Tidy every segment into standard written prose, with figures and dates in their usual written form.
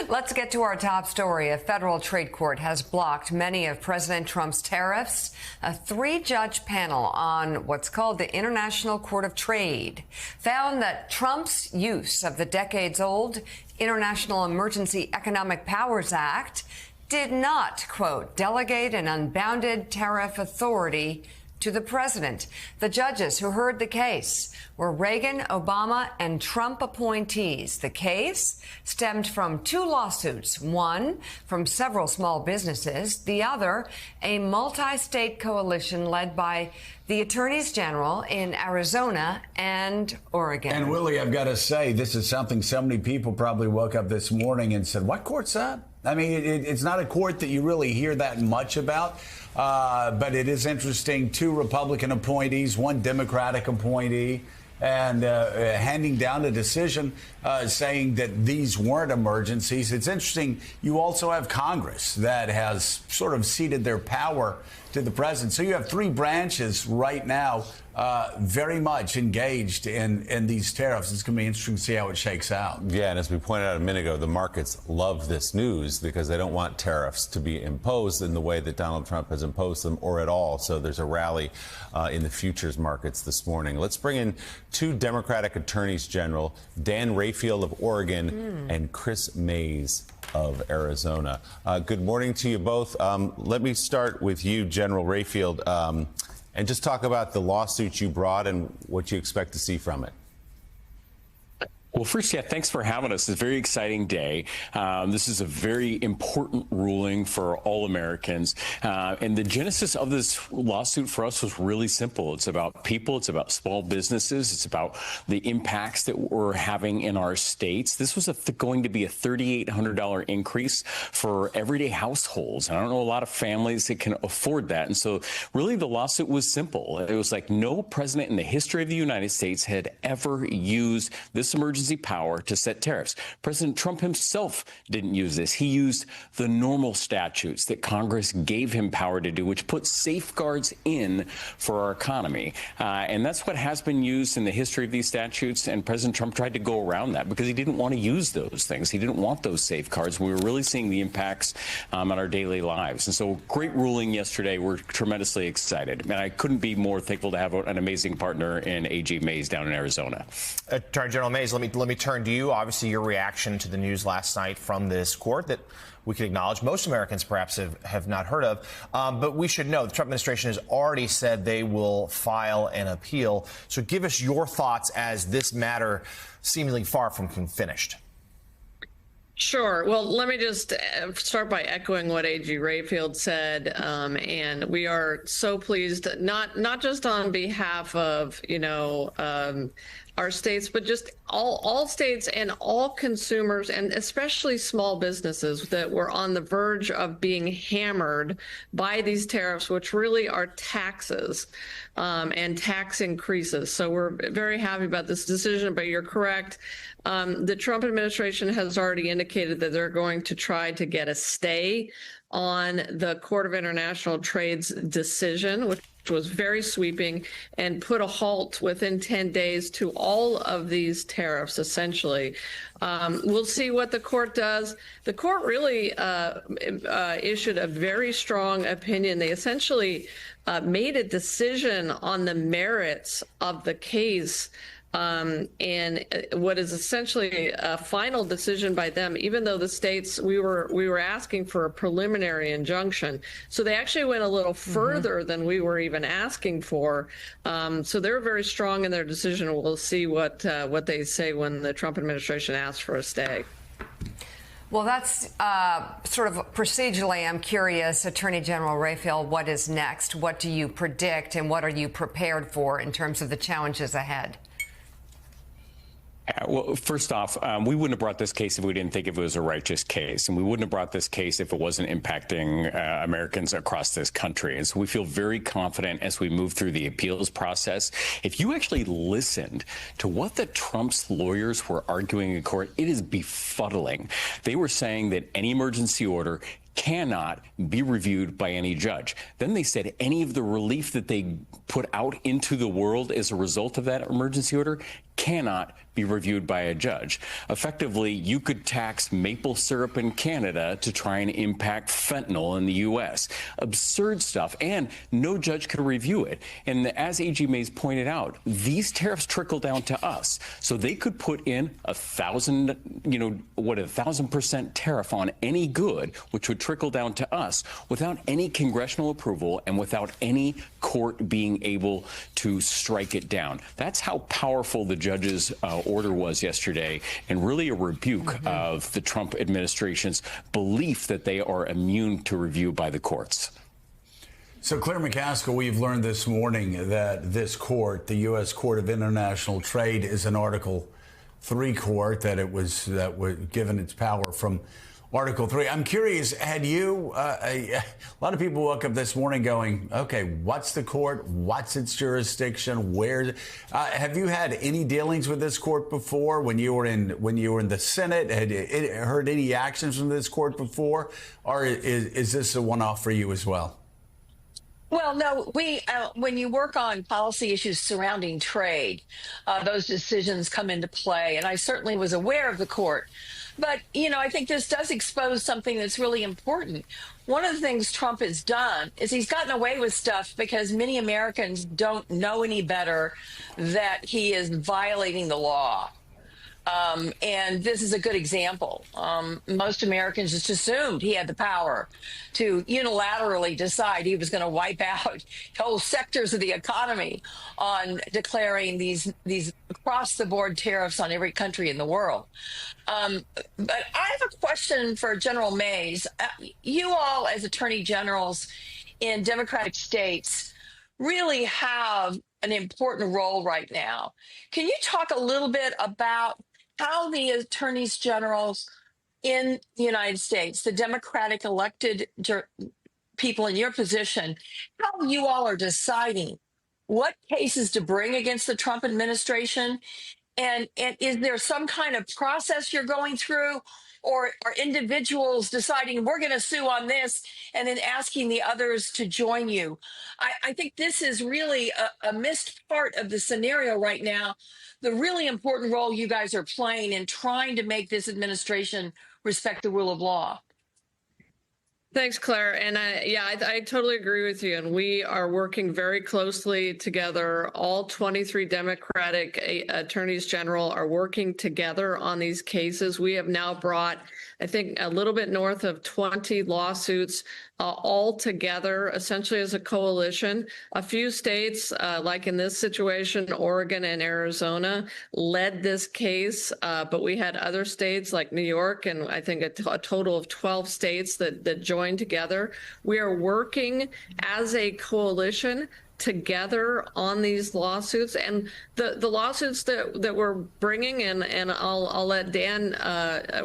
Let's get to our top story. A federal trade court has blocked many of President Trump's tariffs. A three-judge panel on what's called the International Court of Trade found that Trump's use of the decades-old International Emergency Economic Powers Act did not, quote, delegate an unbounded tariff authority to the president. The judges who heard the case were Reagan, Obama, and Trump appointees. The case stemmed from two lawsuits, one from several small businesses, the other a multi-state coalition led by the attorneys general in Arizona and Oregon. And Willie, I've got to say, this is something so many people probably woke up this morning and said, what court's that? I mean, it's not a court that you really hear that much about, but it is interesting. Two Republican appointees, one Democratic appointee, and handing down a decision saying that these weren't emergencies. It's interesting. You also have Congress that has sort of ceded their power to the president. So you have three branches right now very much engaged in these tariffs. It's going to be interesting to see how it shakes out. Yeah, and as we pointed out a minute ago, the markets love this news because they don't want tariffs to be imposed in the way that Donald Trump has imposed them or at all. So there's a rally in the futures markets this morning. Let's bring in two Democratic attorneys general, Dan Rayfield of Oregon and Chris Mays of Arizona. Good morning to you both. Let me start with you, General Rayfield, and just talk about the lawsuit you brought and what you expect to see from it. Well, first, yeah, thanks for having us. It's a very exciting day. This is a very important ruling for all Americans. And the genesis of this lawsuit for us was really simple. It's about people. It's about small businesses. It's about the impacts that we're having in our states. This was going to be a $3,800 increase for everyday households. And I don't know a lot of families that can afford that. And so really the lawsuit was simple. It was like no president in the history of the United States had ever used this emergency power to set tariffs. President Trump himself didn't use this. He used the normal statutes that Congress gave him power to do, which put safeguards in for our economy. And that's what has been used in the history of these statutes. And President Trump tried to go around that because he didn't want to use those things. He didn't want those safeguards. We were really seeing the impacts on our daily lives. And so great ruling yesterday. We're tremendously excited. And I couldn't be more thankful to have an amazing partner in AG Mays down in Arizona. Attorney General Mays, let me turn to you. Obviously, your reaction to the news last night from this court that we can acknowledge most Americans perhaps have not heard of. But we should know the Trump administration has already said they will file an appeal. So give us your thoughts as this matter seemingly far from finished. Sure. Well, let me just start by echoing what AG Rayfield said. And we are so pleased, not just on behalf of, our states, but just all states and all consumers, and especially small businesses that were on the verge of being hammered by these tariffs, which really are taxes and tax increases. So we're very happy about this decision, but you're correct. The Trump administration has already indicated that they're going to try to get a stay on the Court of International Trade's decision, which was very sweeping, and put a halt within 10 days to all of these tariffs, essentially. We'll see what the court does. The court really issued a very strong opinion. They essentially made a decision on the merits of the case, and what is essentially a final decision by them, even though the states, we were asking for a preliminary injunction. So they actually went a little further than we were even asking for. So they're very strong in their decision. We'll see what they say when the Trump administration asks for a stay. Well, that's sort of procedurally, I'm curious, Attorney General Rayfield, what is next? What do you predict and what are you prepared for in terms of the challenges ahead? Well, first off, we wouldn't have brought this case if we didn't think it was a righteous case. And we wouldn't have brought this case if it wasn't impacting Americans across this country. And so we feel very confident as we move through the appeals process. If you actually listened to what the Trump's lawyers were arguing in court, it is befuddling. They were saying that any emergency order cannot be reviewed by any judge. Then they said any of the relief that they put out into the world as a result of that emergency order cannot be reviewed by a judge. Effectively, you could tax maple syrup in Canada to try and impact fentanyl in the U.S. Absurd stuff, and no judge could review it. And as A.G. Mays pointed out, these tariffs trickle down to us. So they could put in 1,000% tariff on any good, which would trickle down to us without any congressional approval and without any court being able to strike it down. That's how powerful the judge's order was yesterday, and really a rebuke of the Trump administration's belief that they are immune to review by the courts. So, Claire McCaskill, we've learned this morning that this court, the U.S. Court of International Trade, is an Article 3 court, that was given its power from Article 3. I'm curious, had you, a lot of people woke up this morning going, okay, what's the court? What's its jurisdiction? Where? Have you had any dealings with this court before when you were in the Senate? Had you heard any actions from this court before? Or is this a one-off for you as well? Well, no, when you work on policy issues surrounding trade, those decisions come into play. And I certainly was aware of the court. But, I think this does expose something that's really important. One of the things Trump has done is he's gotten away with stuff because many Americans don't know any better that he is violating the law. And this is a good example. Most Americans just assumed he had the power to unilaterally decide he was going to wipe out whole sectors of the economy on declaring these across-the-board tariffs on every country in the world. But I have a question for General Mays. You all, as attorney generals in Democratic states, really have an important role right now. Can you talk a little bit about how the attorneys generals in the United States, the Democratic elected people in your position, how you all are deciding what cases to bring against the Trump administration? And is there some kind of process you're going through, or are individuals deciding we're going to sue on this and then asking the others to join you? I think this is really a missed part of the scenario right now. The really important role you guys are playing in trying to make this administration respect the rule of law. Thanks, Claire. And I totally agree with you. And we are working very closely together. All 23 Democratic attorneys general are working together on these cases. We have now brought, I think, a little bit north of 20 lawsuits all together, essentially as a coalition. A few states, like in this situation, Oregon and Arizona, led this case, but we had other states like New York and I think a total of 12 states that joined together. We are working as a coalition together on these lawsuits, and the lawsuits that we're bringing, and I'll let Dan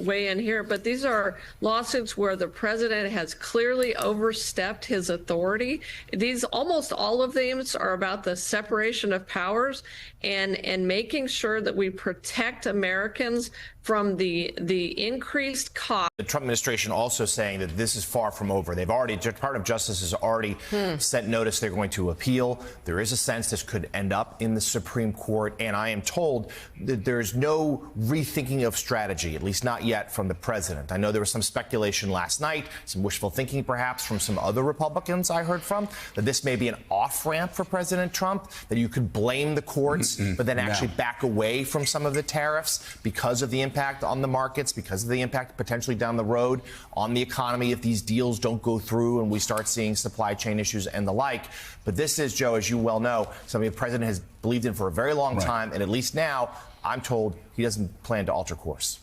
weigh in here, but these are lawsuits where the president has clearly overstepped his authority. These, almost all of these, are about the separation of powers and making sure that we protect Americans from the increased cost. The Trump administration also saying that this is far from over. They've already, Department of Justice has already sent notice they're going to appeal. There is a sense this could end up in the Supreme Court, and I am told that there's no rethinking of strategy, at least not yet, from the president. I know there was some speculation last night, some wishful thinking perhaps from some other Republicans I heard from, that this may be an off-ramp for President Trump, that you could blame the courts, but then actually back away from some of the tariffs because of the impact on the markets, because of the impact potentially down the road on the economy if these deals don't go through and we start seeing supply chain issues and the like. But this is, Joe, as you well know, something the president has believed in for a very long time, and at least now I'm told he doesn't plan to alter course.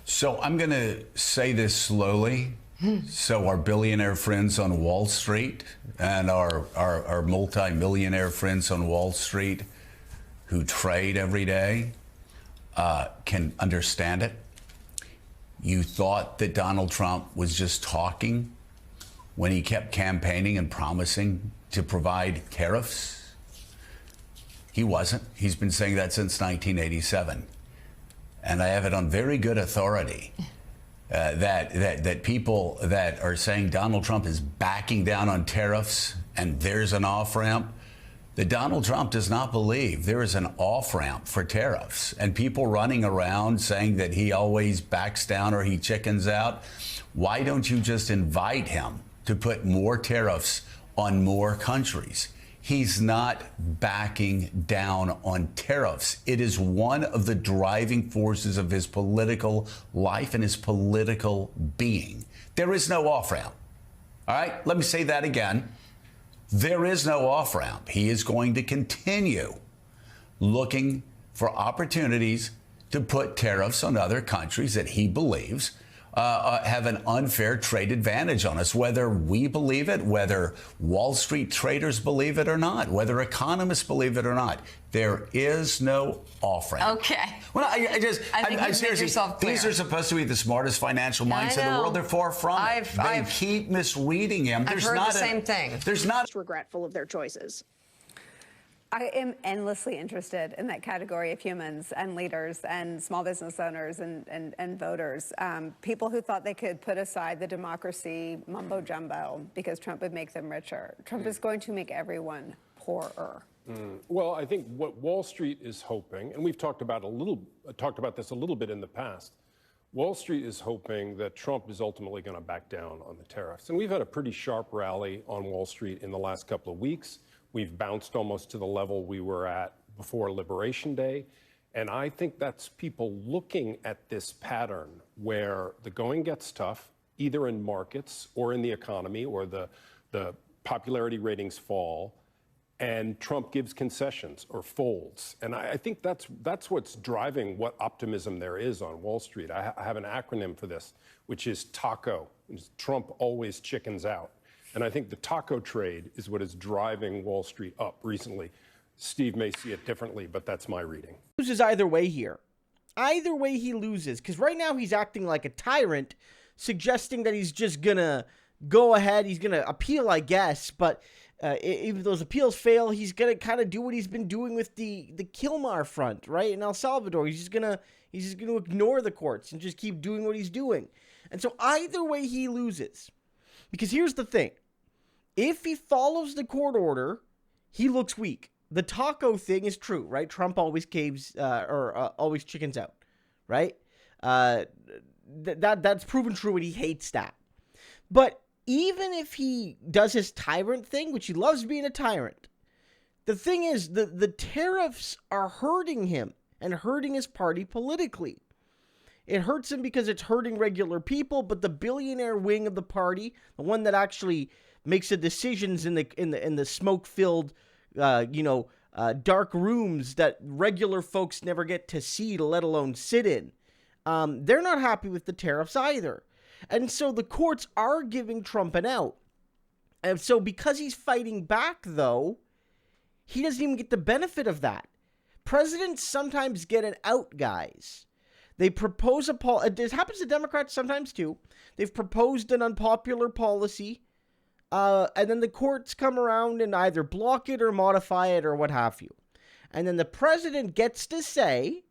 So I'm going to say this slowly. So our billionaire friends on Wall Street and our multi-millionaire friends on Wall Street who trade every day can understand it. You thought that Donald Trump was just talking when he kept campaigning and promising to provide tariffs. He wasn't. He's been saying that since 1987. And I have it on very good authority that people that are saying Donald Trump is backing down on tariffs and there's an off-ramp, that Donald Trump does not believe there is an off-ramp for tariffs, and people running around saying that he always backs down or he chickens out. Why don't you just invite him to put more tariffs on more countries? He's not backing down on tariffs. It is one of the driving forces of his political life and his political being. There is no off-ramp. All right, let me say that again. There is no off-ramp. He is going to continue looking for opportunities to put tariffs on other countries that he believes have an unfair trade advantage on us, whether we believe it, whether Wall Street traders believe it or not, whether economists believe it or not. There is no off-ramp. Okay. Well, I think you've made yourself clear. These are supposed to be the smartest financial minds in the world. They're far from it. They keep misreading him. I've heard the same thing. There's not regretful of their choices. I am endlessly interested in that category of humans and leaders and small business owners and voters. People who thought they could put aside the democracy mumbo jumbo because Trump would make them richer. Trump is going to make everyone poorer. Well, I think what Wall Street is hoping, and we've talked about this a little bit in the past. Wall Street is hoping that Trump is ultimately going to back down on the tariffs. And we've had a pretty sharp rally on Wall Street in the last couple of weeks. We've bounced almost to the level we were at before Liberation Day. And I think that's people looking at this pattern where the going gets tough, either in markets or in the economy, or the popularity ratings fall, and Trump gives concessions or folds. And I think that's what's driving what optimism there is on Wall Street. I have an acronym for this, which is TACO. Trump always chickens out. And I think the taco trade is what is driving Wall Street up recently. Steve may see it differently, but that's my reading. Loses either way here. Either way he loses, because right now he's acting like a tyrant, suggesting that he's just going to go ahead. He's going to appeal, I guess, but if those appeals fail, he's going to kind of do what he's been doing with the Kilmar front, right, in El Salvador. He's just going to ignore the courts and just keep doing what he's doing. And so either way he loses. Because here's the thing. If he follows the court order, he looks weak. The taco thing is true, right? Trump always caves always chickens out, right? That's proven true, and he hates that. But even if he does his tyrant thing, which he loves being a tyrant, the thing is the tariffs are hurting him and hurting his party politically. It hurts him because it's hurting regular people, but the billionaire wing of the party, the one that actually makes the decisions in the smoke-filled, dark rooms that regular folks never get to see, let alone sit in, they're not happy with the tariffs either. And so the courts are giving Trump an out. And so because he's fighting back, though, he doesn't even get the benefit of that. Presidents sometimes get an out, guys. They propose it happens to Democrats sometimes too. They've proposed an unpopular policy, and then the courts come around and either block it or modify it or what have you. And then the president gets to say,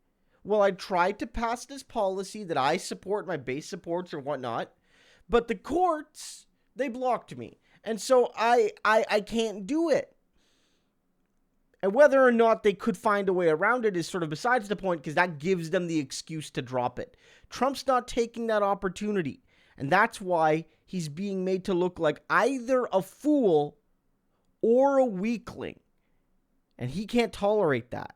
well, I tried to pass this policy that I support, my base supports or whatnot, but the courts, they blocked me. And so I can't do it. And whether or not they could find a way around it is sort of besides the point, because that gives them the excuse to drop it. Trump's not taking that opportunity. And that's why he's being made to look like either a fool or a weakling. And he can't tolerate that.